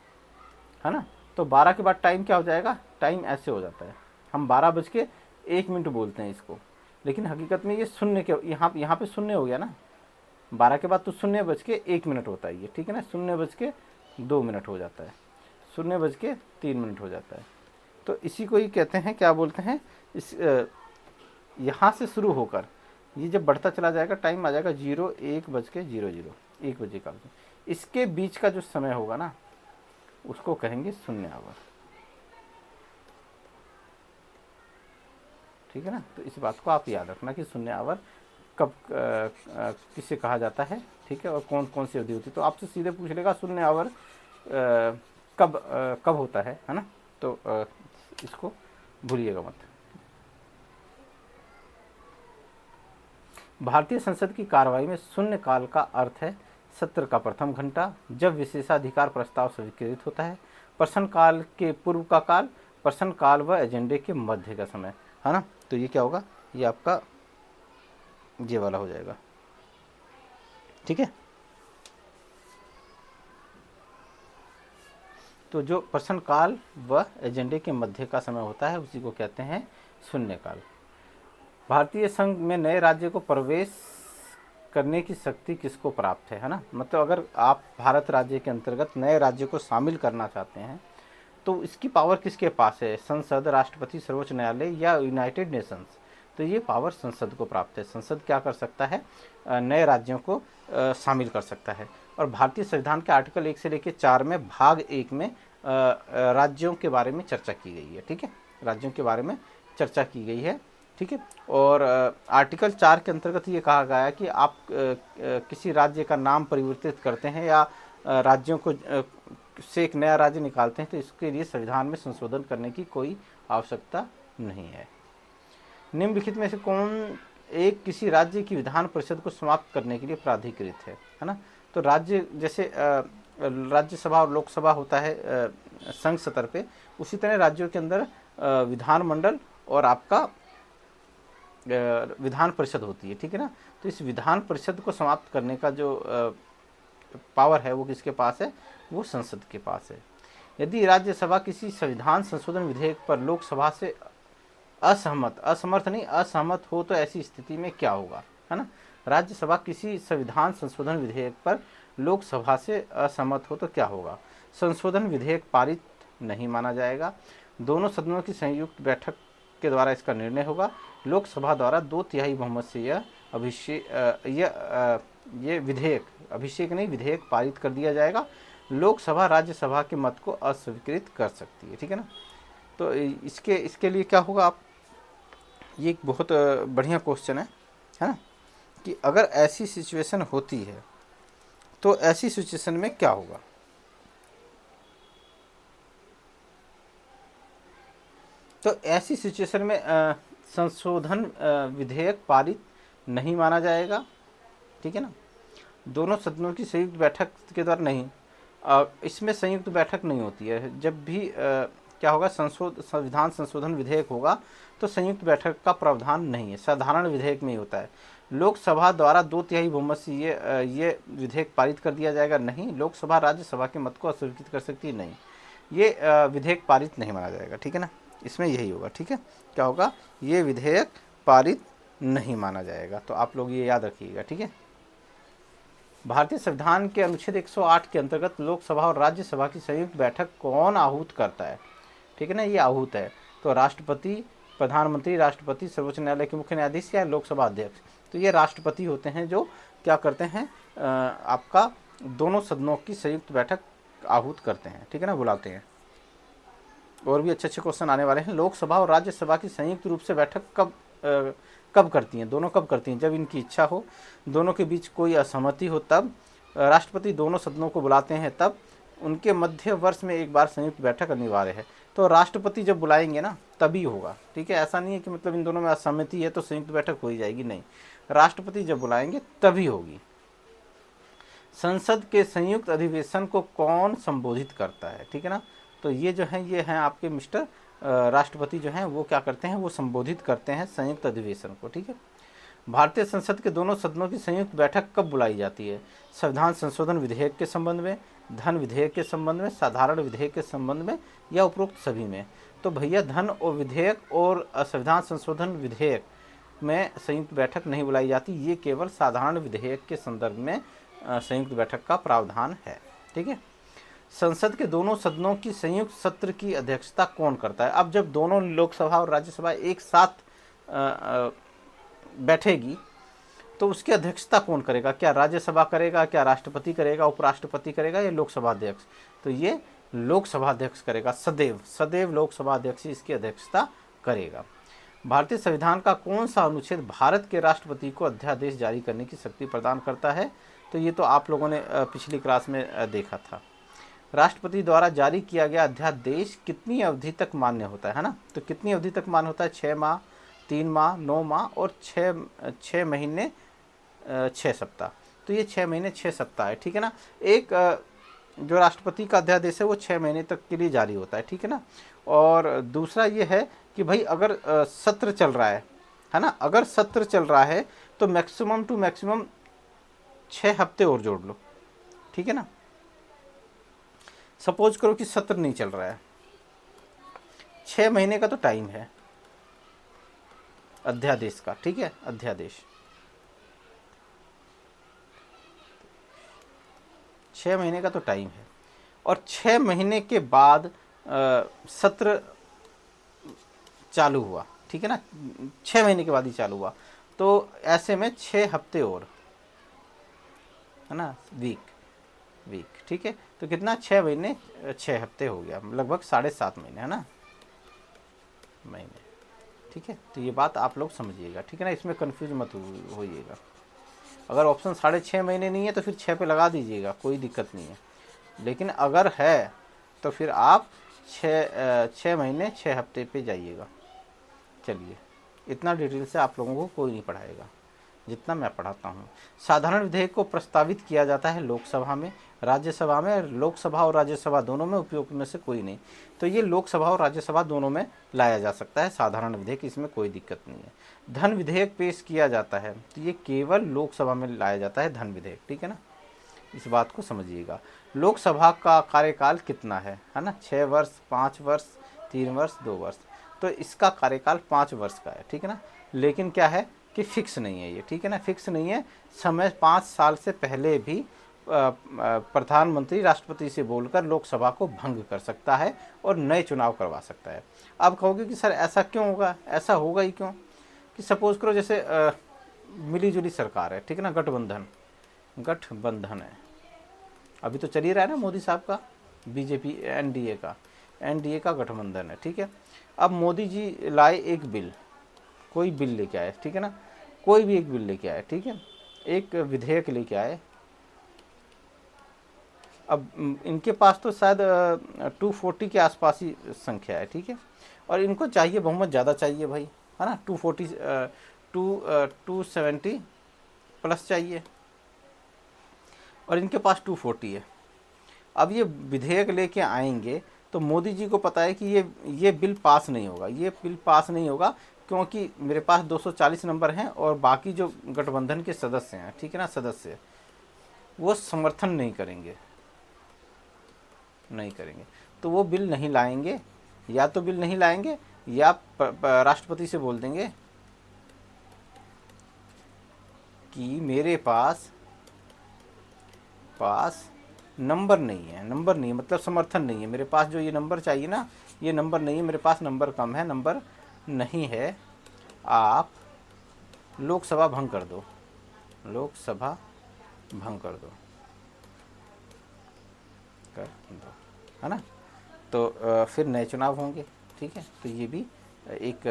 है ना, तो 12 के बाद टाइम क्या हो जाएगा? टाइम ऐसे हो जाता है, हम 12 बज के 1 मिनट बोलते हैं इसको, लेकिन हकीकत में ये शून्य के यहाँ पे शून्य हो गया ना, 12 के बाद तो 0 बज के 1 मिनट होता है ये, ठीक है ना। 0 बज के 2 मिनट हो जाता है, 0 बज के 3 मिनट हो जाता है। तो इसी को ही कहते हैं, क्या बोलते हैं, इस यहाँ से शुरू होकर ये जब बढ़ता चला जाएगा टाइम आ जाएगा 1 बज के 00, 1 बजे का, इसके बीच का जो समय होगा ना उसको कहेंगे 0 आवर, ठीक है ना। तो इस बात को आप याद रखना कि 0 आवर कब किसे कहा जाता है, ठीक है, और कौन कौन सी अवधि होती है। तो आपसे सीधे पूछ लेगा 0 आवर कब होता है ना। तो इसको भूलिएगा मत। भारतीय संसद की कार्रवाई में शून्य काल का अर्थ है सत्र का प्रथम घंटा, जब विशेषाधिकार प्रस्ताव स्वीकृत होता है। प्रश्न काल के पूर्व का काल, प्रश्न काल व एजेंडे के मध्य का समय, है ना। तो ये क्या होगा? ये आपका ये वाला हो जाएगा, ठीक है। तो जो प्रश्न काल व एजेंडे के मध्य का समय होता है उसी को कहते हैं शून्यकाल। भारतीय संघ में नए राज्य को प्रवेश करने की शक्ति किसको प्राप्त है ना। मतलब अगर आप भारत राज्य के अंतर्गत नए राज्य को शामिल करना चाहते हैं तो इसकी पावर किसके पास है? संसद, राष्ट्रपति, सर्वोच्च न्यायालय या यूनाइटेड नेशंस। तो ये पावर संसद को प्राप्त है। संसद क्या कर सकता है? नए राज्यों को शामिल कर सकता है। और भारतीय संविधान के आर्टिकल 1 से लेकर 4 में भाग 1 में राज्यों के बारे में चर्चा की गई है, ठीक है। राज्यों के बारे में चर्चा की गई है, ठीक है। और आर्टिकल 4 के अंतर्गत ये कहा गया है कि आप किसी राज्य का नाम परिवर्तित करते हैं या राज्यों को से एक नया राज्य निकालते हैं तो इसके लिए संविधान में संशोधन करने की कोई आवश्यकता नहीं है। निम्नलिखित में से कौन एक किसी राज्य की विधान परिषद को समाप्त करने के लिए प्राधिकृत है ना। तो राज्य जैसे राज्यसभा और लोकसभा होता है संघ स्तर पे, उसी तरह राज्यों के अंदर विधानमंडल और आपका विधान परिषद होती है, ठीक है ना। तो इस विधान परिषद को समाप्त करने का जो पावर है वो किसके पास है? वो संसद के पास है। यदि राज्यसभा किसी संविधान संशोधन विधेयक पर लोकसभा से असहमत हो तो ऐसी स्थिति में क्या होगा, है ना। राज्यसभा किसी संविधान संशोधन विधेयक पर लोकसभा से असहमत हो तो क्या होगा? संशोधन विधेयक पारित नहीं माना जाएगा। दोनों सदनों की संयुक्त बैठक के द्वारा इसका निर्णय होगा। लोकसभा द्वारा 2/3 बहुमत से यह विधेयक पारित कर दिया जाएगा। लोकसभा राज्यसभा के मत को अस्वीकृत कर सकती है, ठीक है ना। तो इसके लिए क्या होगा? आप ये एक बहुत बढ़िया क्वेश्चन है ना, कि अगर ऐसी सिचुएशन होती है तो ऐसी सिचुएशन में क्या होगा? तो ऐसी सिचुएशन में संशोधन विधेयक पारित नहीं माना जाएगा, ठीक है ना। दोनों सदनों की संयुक्त बैठक के द्वारा नहीं, इसमें संयुक्त बैठक नहीं होती है। जब भी क्या होगा? संविधान संशोधन विधेयक होगा तो संयुक्त बैठक का प्रावधान नहीं है, साधारण विधेयक में ही होता है। लोकसभा द्वारा 2/3 बहुमत से ये विधेयक पारित कर दिया जाएगा, नहीं। लोकसभा राज्यसभा के मत को अस्वीकृत कर सकती है, नहीं। ये विधेयक पारित नहीं माना जाएगा, ठीक है ना। इसमें यही होगा, ठीक है। क्या होगा? ये विधेयक पारित नहीं माना जाएगा। तो आप लोग ये याद रखिएगा, ठीक है। भारतीय संविधान के अनुच्छेद 108 के अंतर्गत लोकसभा और राज्यसभा की संयुक्त बैठक कौन आहूत करता है, ठीक है ना। ये आहूत है तो राष्ट्रपति, प्रधानमंत्री, राष्ट्रपति, सर्वोच्च न्यायालय के मुख्य न्यायाधीश या लोकसभा अध्यक्ष। तो ये राष्ट्रपति होते हैं जो क्या करते हैं, आपका दोनों सदनों की संयुक्त बैठक आहूत करते हैं, ठीक है ना, बुलाते हैं। और भी अच्छे अच्छे क्वेश्चन आने वाले हैं। लोकसभा और राज्यसभा की संयुक्त रूप से बैठक कब करती हैं? दोनों कब करती हैं? जब इनकी इच्छा हो, दोनों के बीच कोई असहमति हो तब। राष्ट्रपति दोनों सदनों को बुलाते हैं तब। उनके मध्य वर्ष में एक बार संयुक्त बैठक अनिवार्य है। तो राष्ट्रपति जब बुलाएंगे ना तभी होगा, ठीक है। ऐसा नहीं है कि मतलब इन दोनों में असहमति है तो संयुक्त बैठक हो ही जाएगी, नहीं, राष्ट्रपति जब बुलाएंगे तभी होगी। संसद के संयुक्त अधिवेशन को कौन संबोधित करता है, ठीक है ना। तो ये जो है, ये हैं आपके मिस्टर राष्ट्रपति जो हैं वो क्या करते हैं, वो संबोधित करते हैं संयुक्त अधिवेशन को, ठीक है। भारतीय संसद के दोनों सदनों की संयुक्त बैठक कब बुलाई जाती है? संविधान संशोधन विधेयक के संबंध में, धन विधेयक के संबंध में, साधारण विधेयक के संबंध में, या उपरोक्त सभी में? तो भैया धन और विधेयक और संविधान संशोधन विधेयक में संयुक्त बैठक नहीं बुलाई जाती, ये केवल साधारण विधेयक के संदर्भ में संयुक्त बैठक का प्रावधान है, ठीक है। संसद के दोनों सदनों की संयुक्त सत्र की अध्यक्षता कौन करता है? अब जब दोनों लोकसभा और राज्यसभा एक साथ बैठेगी तो उसकी अध्यक्षता कौन करेगा? क्या राज्यसभा करेगा, क्या राष्ट्रपति करेगा, उपराष्ट्रपति करेगा, या लोकसभा अध्यक्ष? तो ये लोकसभा अध्यक्ष करेगा, सदैव सदैव लोकसभा अध्यक्ष इसकी अध्यक्षता करेगा। भारतीय संविधान का कौन सा अनुच्छेद भारत के राष्ट्रपति को अध्यादेश जारी करने की शक्ति प्रदान करता है? तो ये तो आप लोगों ने पिछली क्लास में देखा था। राष्ट्रपति द्वारा जारी किया गया अध्यादेश कितनी अवधि तक मान्य होता है ना? तो कितनी अवधि तक मान्य होता है? 6 माह, 3 माह, 9 माह और 6 महीने 6 सप्ताह। तो ये 6 महीने 6 सप्ताह है, ठीक है ना। एक जो राष्ट्रपति का अध्यादेश है वो 6 महीने तक के लिए जारी होता है, ठीक है ना। और दूसरा ये है कि भाई अगर सत्र चल रहा है ना, अगर सत्र चल रहा है तो मैक्सिमम टू मैक्सिमम 6 हफ्ते और जोड़ लो, ठीक है ना। सपोज करो कि सत्र नहीं चल रहा है, 6 महीने का तो टाइम है अध्यादेश का, ठीक है। अध्यादेश 6 महीने का तो टाइम है, और 6 महीने के बाद सत्र चालू हुआ, ठीक है ना। 6 महीने के बाद ही चालू हुआ, तो ऐसे में 6 हफ्ते और, है ना, वीक, ठीक है। तो कितना? 6 महीने 6 हफ्ते हो गया, लगभग 7.5 महीने, है ना, महीने, ठीक है। तो ये बात आप लोग समझिएगा, ठीक है ना, इसमें कंफ्यूज मत होइएगा। अगर ऑप्शन 6.5 महीने नहीं है तो फिर 6 पे लगा दीजिएगा, कोई दिक्कत नहीं है। लेकिन अगर है तो फिर आप 6 महीने 6 हफ्ते पे जाइएगा। चलिए, इतना डिटेल से आप लोगों को कोई नहीं पढ़ाएगा जितना मैं पढ़ाता हूँ। साधारण विधेयक को प्रस्तावित किया जाता है लोकसभा में, राज्यसभा में, लोकसभा और राज्यसभा दोनों में, उपयुक्त में से कोई नहीं। तो ये लोकसभा और राज्यसभा दोनों में लाया जा सकता है साधारण विधेयक, इसमें कोई दिक्कत नहीं है। धन विधेयक पेश किया जाता है तो ये केवल लोकसभा में लाया जाता है धन विधेयक, ठीक है ना, इस बात को समझिएगा। लोकसभा का कार्यकाल कितना है ना? 6 वर्ष, 5 वर्ष, 3 वर्ष, 2 वर्ष। तो इसका कार्यकाल 5 वर्ष का है, ठीक है ना। लेकिन क्या है कि फिक्स नहीं है ये, ठीक है ना, फिक्स नहीं है। समय 5 साल से पहले भी प्रधानमंत्री राष्ट्रपति से बोलकर लोकसभा को भंग कर सकता है और नए चुनाव करवा सकता है। आप कहोगे कि सर ऐसा क्यों होगा? ऐसा होगा ही क्यों कि सपोज करो जैसे मिली जुली सरकार है, ठीक है ना, गठबंधन है, अभी तो चल ही रहा है ना मोदी साहब का, बीजेपी एनडीए का गठबंधन है, ठीक है। अब मोदी जी लाए एक बिल, कोई बिल लेके आए, ठीक है ना, कोई भी एक बिल लेके आए, ठीक है, एक विधेयक लेके आए। अब इनके पास तो शायद 240 के आसपास ही संख्या है, ठीक है, और इनको चाहिए बहुमत ज़्यादा चाहिए भाई, है ना, 270 प्लस चाहिए, और इनके पास 240 है। अब ये विधेयक लेके आएंगे तो मोदी जी को पता है कि ये बिल पास नहीं होगा, ये बिल पास नहीं होगा क्योंकि मेरे पास 240 नंबर हैं और बाकी जो गठबंधन के सदस्य हैं, ठीक है ना, सदस्य वो समर्थन नहीं करेंगे, तो वो बिल नहीं लाएंगे, या तो बिल नहीं लाएंगे या राष्ट्रपति से बोल देंगे कि मेरे पास नंबर नहीं है, मतलब समर्थन नहीं है, मेरे पास जो ये नंबर चाहिए ना, ये नंबर नहीं है, मेरे पास नंबर कम है, नंबर नहीं है, आप लोकसभा भंग कर दो, लोकसभा भंग कर दो, है ना। तो फिर नए चुनाव होंगे, ठीक है। तो ये भी एक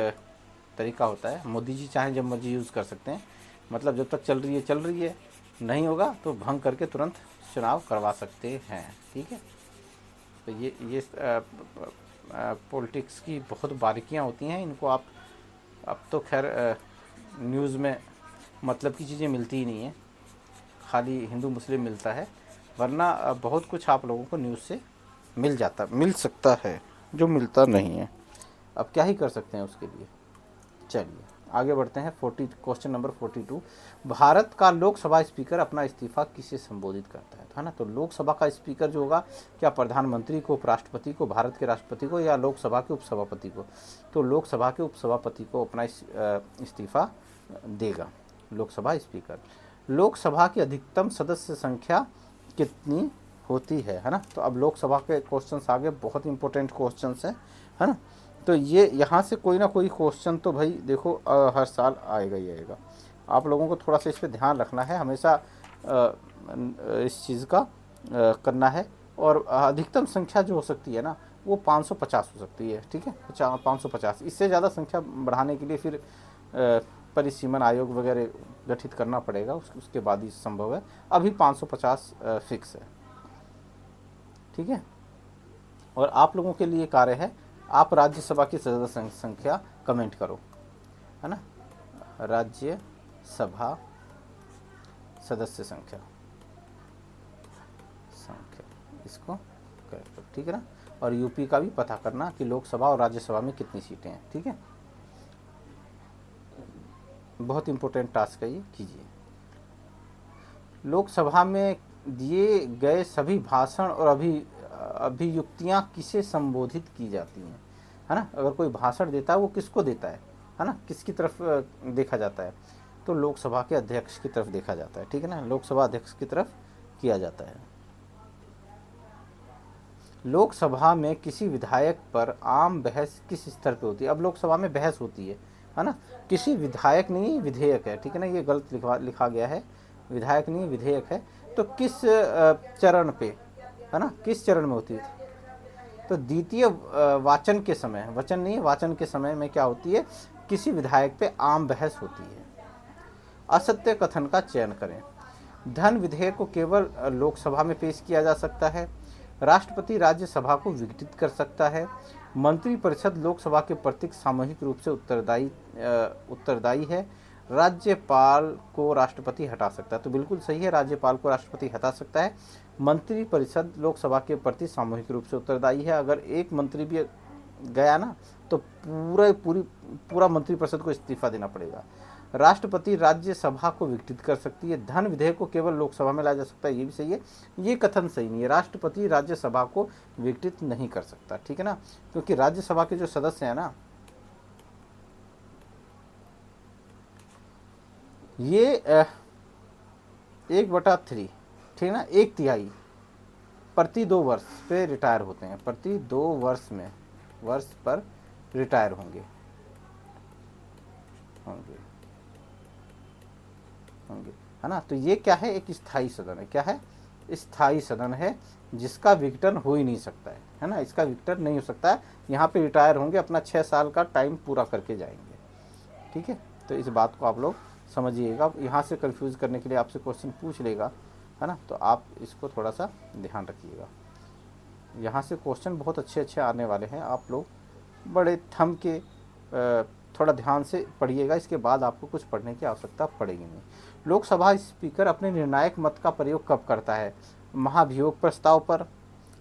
तरीका होता है। मोदी जी चाहें जब मर्जी यूज़ कर सकते हैं, मतलब जब तक चल रही है, नहीं होगा तो भंग करके तुरंत चुनाव करवा सकते हैं, ठीक है। तो ये पॉलिटिक्स की बहुत बारीकियां होती हैं, इनको आप अब तो खैर न्यूज़ में मतलब की चीज़ें मिलती ही नहीं हैं, खाली हिंदू मुस्लिम मिलता है, वरना बहुत कुछ आप लोगों को न्यूज़ से मिल सकता है जो मिलता नहीं है। अब क्या ही कर सकते हैं उसके लिए। चलिए आगे बढ़ते हैं। क्वेश्चन नंबर 42, भारत का लोकसभा स्पीकर अपना इस्तीफा किसे संबोधित करता है ना। तो लोकसभा का स्पीकर जो होगा, क्या प्रधानमंत्री को, उपराष्ट्रपति को, भारत के राष्ट्रपति को, या लोकसभा के उपसभापति को। तो लोकसभा के उपसभापति को अपना इस्तीफा देगा लोकसभा स्पीकर। लोकसभा की अधिकतम सदस्य संख्या कितनी होती है ना। तो अब लोकसभा के क्वेश्चंस आगे बहुत इंपॉर्टेंट क्वेश्चंस हैं, है ना। तो ये यहाँ से कोई ना कोई क्वेश्चन तो भाई देखो हर साल आएगा ही आएगा। आप लोगों को थोड़ा सा इस पर ध्यान रखना है, हमेशा इस चीज़ का करना है। और अधिकतम संख्या जो हो सकती है ना, वो 550 हो सकती है, ठीक है। 550, इससे ज़्यादा संख्या बढ़ाने के लिए फिर परिसीमन आयोग वगैरह गठित करना पड़ेगा, उसके बाद ही संभव है। अभी 550 फिक्स है, ठीक है। और आप लोगों के लिए कार्य है, आप राज्यसभा की सदस्य संख्या कमेंट करो, है ना। राज्यसभा सदस्य संख्या इसको करो, ठीक है ना। और यूपी का भी पता करना कि लोकसभा और राज्यसभा में कितनी सीटें हैं, ठीक है। बहुत इंपॉर्टेंट टास्क है ये, कीजिए। लोकसभा में दिए गए सभी भाषण और अभियुक्तियां किसे संबोधित की जाती हैं, है ना। अगर कोई भाषण देता है वो किसको देता है ना, किसकी तरफ देखा जाता है। तो लोकसभा के अध्यक्ष की तरफ देखा जाता है, ठीक है ना। लोकसभा अध्यक्ष की तरफ किया जाता है। लोकसभा में किसी विधायक पर आम बहस किस स्तर पे होती है। अब लोकसभा में बहस होती है ना। किसी विधायक नहीं, विधेयक है, ठीक है ना। ये गलत लिखा गया है, विधायक नहीं विधेयक है। तो किस चरण पे, है ना, किस चरण में होती है। तो द्वितीय वाचन के समय, वचन नहीं वाचन के समय में क्या होती है, किसी विधायक पे आम बहस होती है। असत्य कथन का चयन करें। धन विधेयक को केवल लोकसभा में पेश किया जा सकता है। राष्ट्रपति राज्यसभा को विघटित कर सकता है। मंत्रिपरिषद लोकसभा के प्रतीक सामूहिक रूप से उत्तरदायी है। राज्यपाल को राष्ट्रपति हटा सकता है। तो बिल्कुल सही है, राज्यपाल को राष्ट्रपति हटा सकता है। मंत्रिपरिषद लोकसभा के प्रति सामूहिक रूप से उत्तरदायी है। अगर एक मंत्री भी गया ना तो पूरा मंत्रिपरिषद को इस्तीफा देना पड़ेगा। राष्ट्रपति राज्यसभा को विघटित कर सकती है। धन विधेयक को केवल लोकसभा में लाया जा सकता है, ये भी सही है। ये कथन सही नहीं है, राष्ट्रपति राज्यसभा को विघटित नहीं कर सकता, ठीक है ना। क्योंकि राज्यसभा के जो सदस्य हैं ना, ये 1/3, ठीक है ना, 1/3 प्रति 2 वर्ष पे रिटायर होते हैं। प्रति 2 वर्ष पर रिटायर होंगे, है ना। तो ये क्या है, एक स्थायी सदन है। क्या है, स्थायी सदन है, जिसका विघटन हो ही नहीं सकता है ना। इसका विघटन नहीं हो सकता है। यहाँ पे रिटायर होंगे, अपना 6 साल का टाइम पूरा करके जाएंगे, ठीक है। तो इस बात को आप लोग समझिएगा। यहाँ से कंफ्यूज करने के लिए आपसे क्वेश्चन पूछ लेगा, है ना। तो आप इसको थोड़ा सा ध्यान रखिएगा। यहाँ से क्वेश्चन बहुत अच्छे आने वाले हैं। आप लोग बड़े थम के थोड़ा ध्यान से पढ़िएगा, इसके बाद आपको कुछ पढ़ने की आवश्यकता पड़ेगी नहीं। लोकसभा स्पीकर अपने निर्णायक मत का प्रयोग कब करता है। महाभियोग प्रस्ताव पर,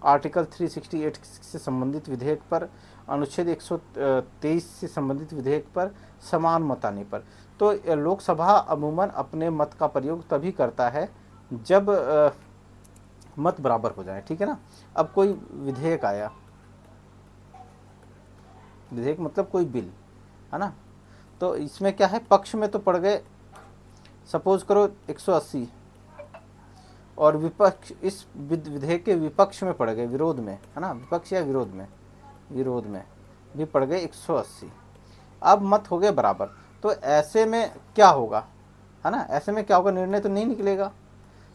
आर्टिकल 368 से संबंधित विधेयक पर, अनुच्छेद 123 से संबंधित विधेयक पर, समान मत आने पर। तो लोकसभा अमूमन अपने मत का प्रयोग तभी करता है जब मत बराबर हो जाए, ठीक है ना। अब कोई विधेयक आया, विधेयक मतलब कोई बिल, है ना। तो इसमें क्या है, पक्ष में तो पड़ गए, सपोज करो 180, और विपक्ष इस विधेयक के विपक्ष में पड़ गए, विरोध में, है ना, विपक्ष या विरोध में भी पड़ गए 180। अब मत हो गए बराबर। तो ऐसे में क्या होगा, है ना, ऐसे में क्या होगा, निर्णय तो नहीं निकलेगा।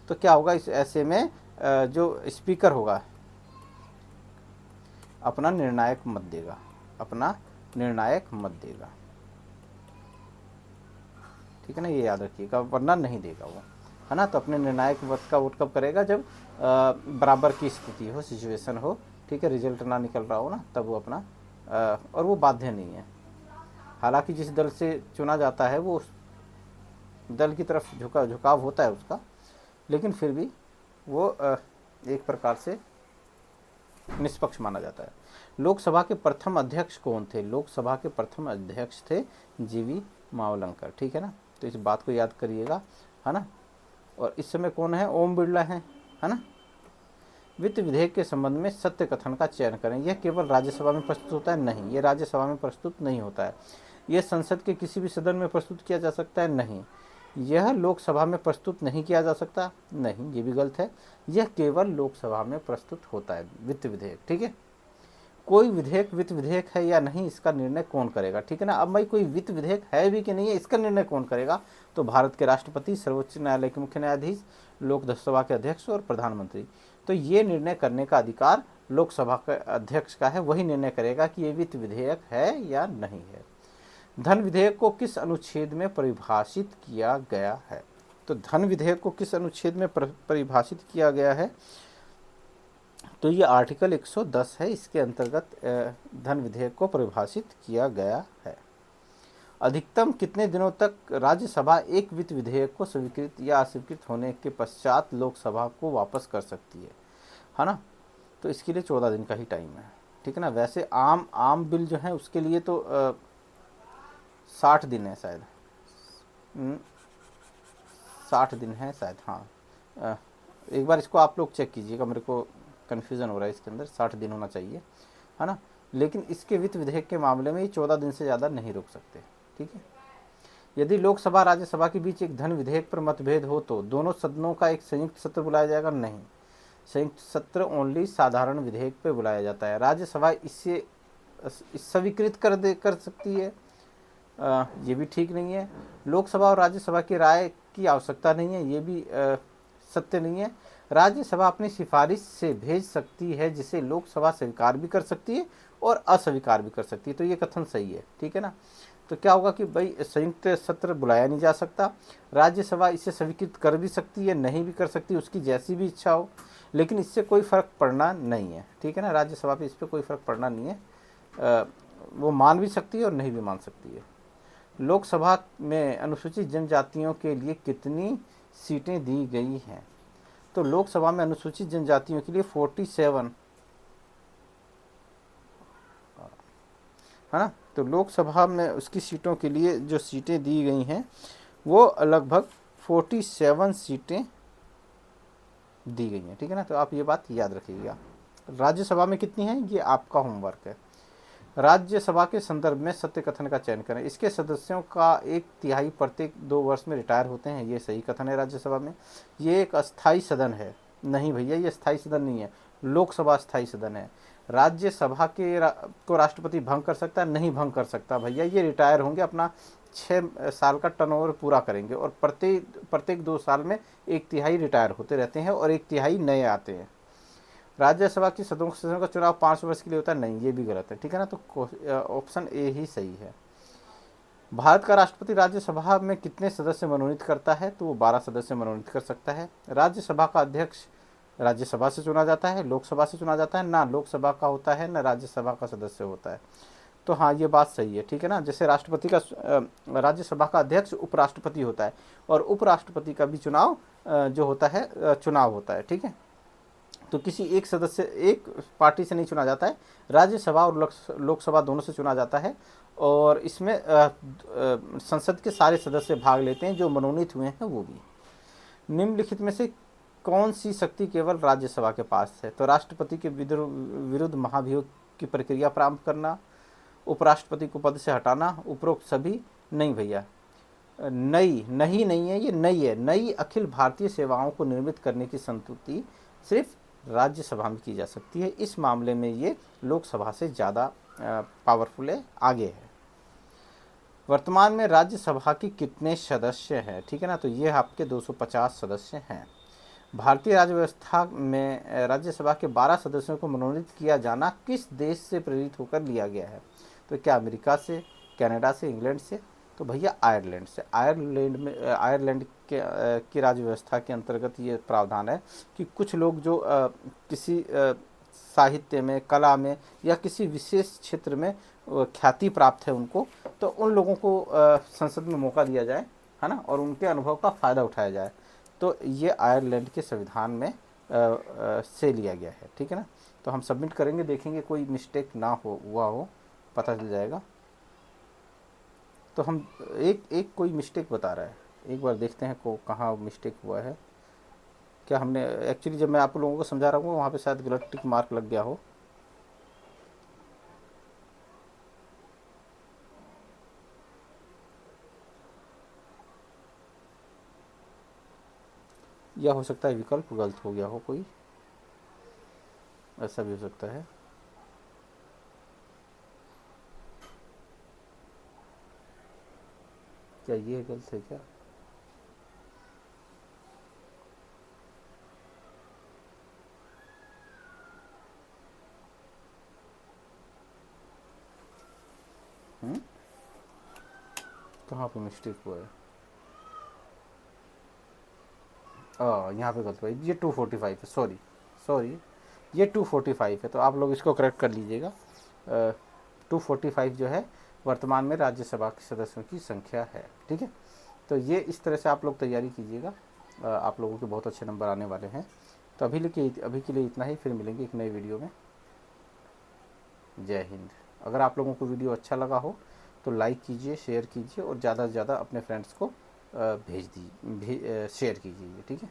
तो क्या होगा, इस ऐसे में जो स्पीकर होगा अपना निर्णायक मत देगा, अपना निर्णायक मत देगा, ठीक है ना, ये याद रखिएगा, वरना नहीं देगा वो, है ना। तो अपने निर्णायक मत का वोट कब करेगा, जब बराबर की स्थिति हो, सिचुएशन हो, ठीक है, रिजल्ट ना निकल रहा हो ना, तब वो अपना और वो बाध्य नहीं है। हालांकि जिस दल से चुना जाता है वो उस दल की तरफ झुकाव होता है उसका, लेकिन फिर भी वो एक प्रकार से निष्पक्ष माना जाता है। लोकसभा के प्रथम अध्यक्ष कौन थे? लोकसभा के प्रथम अध्यक्ष थे जीवी मावलंकर, ठीक है ना। तो इस बात को याद करिएगा, है ना। और इस समय कौन है? ओम बिरला है ना। वित्त विधेयक के संबंध में सत्य कथन का चयन करें। यह केवल राज्यसभा में प्रस्तुत होता है? नहीं, ये राज्यसभा में प्रस्तुत नहीं होता है। यह संसद के किसी भी सदन में प्रस्तुत किया जा सकता है? नहीं। यह लोकसभा में प्रस्तुत नहीं किया जा सकता? नहीं, ये भी गलत है। यह केवल लोकसभा में प्रस्तुत होता है, वित्त विधेयक, ठीक है। कोई विधेयक वित्त विधेयक है या नहीं, इसका निर्णय कौन करेगा, ठीक है ना। अब भाई कोई वित्त विधेयक है भी कि नहीं है, इसका निर्णय कौन करेगा? तो भारत के राष्ट्रपति, सर्वोच्च न्यायालय के मुख्य न्यायाधीश, लोकसभा के अध्यक्ष और प्रधानमंत्री। तो ये निर्णय करने का अधिकार लोकसभा के अध्यक्ष का है, वही निर्णय करेगा कि ये वित्त विधेयक है या नहीं है। धन विधेयक को किस अनुच्छेद में परिभाषित किया गया है? तो धन विधेयक को किस अनुच्छेद में परिभाषित किया गया है? तो ये आर्टिकल 110 है, इसके अंतर्गत धन विधेयक को परिभाषित किया गया है। अधिकतम कितने दिनों तक राज्यसभा एक वित्त विधेयक को स्वीकृत या अस्वीकृत होने के पश्चात लोकसभा को वापस कर सकती है ना। तो इसके लिए 14 दिन का ही टाइम है, ठीक है ना। वैसे आम बिल जो है उसके लिए तो 60 दिन है शायद, 60 दिन है शायद, हाँ। एक बार इसको आप लोग चेक कीजिएगा, मेरे को कन्फ्यूज़न हो रहा है इसके अंदर, 60 दिन होना चाहिए, है ना। लेकिन इसके वित्त विधेयक के मामले में ये 14 दिन से ज़्यादा नहीं रोक सकते, ठीक है। यदि लोकसभा राज्यसभा के बीच एक धन विधेयक पर मतभेद हो तो दोनों सदनों का एक संयुक्त सत्र बुलाया जाएगा? नहीं, संयुक्त सत्र ओनली साधारण विधेयक पे बुलाया जाता है। राज्यसभा इसे स्वीकृत कर सकती है, ये भी ठीक नहीं है। लोकसभा और राज्यसभा की राय की आवश्यकता नहीं है, ये भी सत्य नहीं है। राज्यसभा अपनी सिफारिश से भेज सकती है, जिसे लोकसभा स्वीकार भी कर सकती है और अस्वीकार भी कर सकती है। तो ये कथन सही है, ठीक है ना। तो क्या होगा कि भाई संयुक्त सत्र बुलाया नहीं जा सकता, राज्यसभा इसे स्वीकृत कर भी सकती है, नहीं भी कर सकती, उसकी जैसी भी इच्छा हो, लेकिन इससे कोई फ़र्क पड़ना नहीं है, ठीक है ना। राज्यसभा पे इस पर कोई फ़र्क पड़ना नहीं है, वो मान भी सकती है और नहीं भी मान सकती है। लोकसभा में अनुसूचित जनजातियों के लिए कितनी सीटें दी गई हैं? तो लोकसभा में अनुसूचित जनजातियों के लिए 47, है ना। तो लोकसभा में उसकी सीटों के लिए जो सीटें दी गई हैं वो लगभग 47 सीटें दी गई हैं, ठीक है ना। तो आप ये बात याद रखिएगा। राज्यसभा में कितनी है, ये आपका होमवर्क है। राज्यसभा के संदर्भ में सत्य कथन का चयन करें। इसके सदस्यों का 1/3 प्रत्येक 2 वर्ष में रिटायर होते हैं, ये सही कथन है। राज्यसभा में ये एक अस्थाई सदन है। नहीं भैया, ये स्थायी सदन नहीं है, लोकसभा स्थायी सदन है। राज्यसभा को राष्ट्रपति भंग कर सकता है? नहीं भंग कर सकता भैया, ये रिटायर होंगे, अपना 6 साल का टर्नओवर पूरा करेंगे और प्रत्येक 2 साल में 1/3 रिटायर होते रहते हैं और 1/3 नए आते हैं। राज्यसभा की सदस्यों का चुनाव 5 वर्ष के लिए होता है? नहीं, ये भी गलत है, ठीक है ना। तो ऑप्शन ए ही सही है। भारत का राष्ट्रपति राज्यसभा में कितने सदस्य मनोनीत करता है? तो वो 12 सदस्य मनोनीत कर सकता है। राज्यसभा का अध्यक्ष राज्यसभा से चुना जाता है, लोकसभा से चुना जाता है? ना लोकसभा का होता है ना राज्यसभा का सदस्य होता है। तो हाँ, ये बात सही है, ठीक है ना। जैसे राष्ट्रपति का राज्यसभा का अध्यक्ष उपराष्ट्रपति होता है और उपराष्ट्रपति का भी चुनाव जो होता है चुनाव होता है, ठीक है। तो किसी एक सदस्य एक पार्टी से नहीं चुना जाता है, राज्यसभा और लोकसभा दोनों से चुना जाता है और इसमें संसद के सारे सदस्य भाग लेते हैं जो मनोनीत हुए हैं वो भी। निम्नलिखित में से कौन सी शक्ति केवल राज्यसभा के पास है? तो राष्ट्रपति के विरुद्ध महाभियोग की प्रक्रिया प्रारंभ करना, उपराष्ट्रपति को पद से हटाना, उपरोक्त सभी? नहीं भैया, नहीं है, ये नई है। नई अखिल भारतीय सेवाओं को निर्मित करने की संस्तुति सिर्फ राज्यसभा में की जा सकती है। इस मामले में ये लोकसभा से ज़्यादा पावरफुल है, आगे है। वर्तमान में राज्यसभा के कितने सदस्य हैं, ठीक है ना, तो ये आपके 250 सदस्य हैं। भारतीय राज्य व्यवस्था में राज्यसभा के 12 सदस्यों को मनोनीत किया जाना किस देश से प्रेरित होकर लिया गया है, तो क्या अमेरिका से, कनाडा से, इंग्लैंड से, तो भैया आयरलैंड से। आयरलैंड में आयरलैंड के की राज्य व्यवस्था के अंतर्गत ये प्रावधान है कि कुछ लोग जो किसी साहित्य में, कला में या किसी विशेष क्षेत्र में ख्याति प्राप्त है उनको, तो उन लोगों को संसद में मौका दिया जाए, है ना, और उनके अनुभव का फ़ायदा उठाया जाए। तो ये आयरलैंड के संविधान में से लिया गया है, ठीक है ना। तो हम सबमिट करेंगे, देखेंगे कोई मिस्टेक ना हुआ हो, पता चल जाएगा। तो हम एक एक कोई मिस्टेक बता रहा है, एक बार देखते हैं को कहाँ मिस्टेक हुआ है। क्या हमने एक्चुअली जब मैं आप लोगों को समझा रहा हूँ वहाँ पे शायद गलत टिक मार्क लग गया हो। या हो सकता है विकल्प गलत हो गया हो, कोई ऐसा भी हो सकता है। क्या ये गलत है क्या? कहाँ पे मिस्टेक हुआ है? यहाँ पे गलत हुआ है, ये 245 है, सॉरी सॉरी, ये 245 है, तो आप लोग इसको करेक्ट कर लीजिएगा। 245 जो है वर्तमान में राज्यसभा के सदस्यों की संख्या है, ठीक है। तो ये इस तरह से आप लोग तैयारी कीजिएगा, आप लोगों के बहुत अच्छे नंबर आने वाले हैं। तो अभी के लिए इतना ही, फिर मिलेंगे एक नए वीडियो में। जय हिंद। अगर आप लोगों को वीडियो अच्छा लगा हो तो लाइक कीजिए, शेयर कीजिए और ज़्यादा से ज़्यादा अपने फ्रेंड्स को शेयर कीजिए, ठीक है।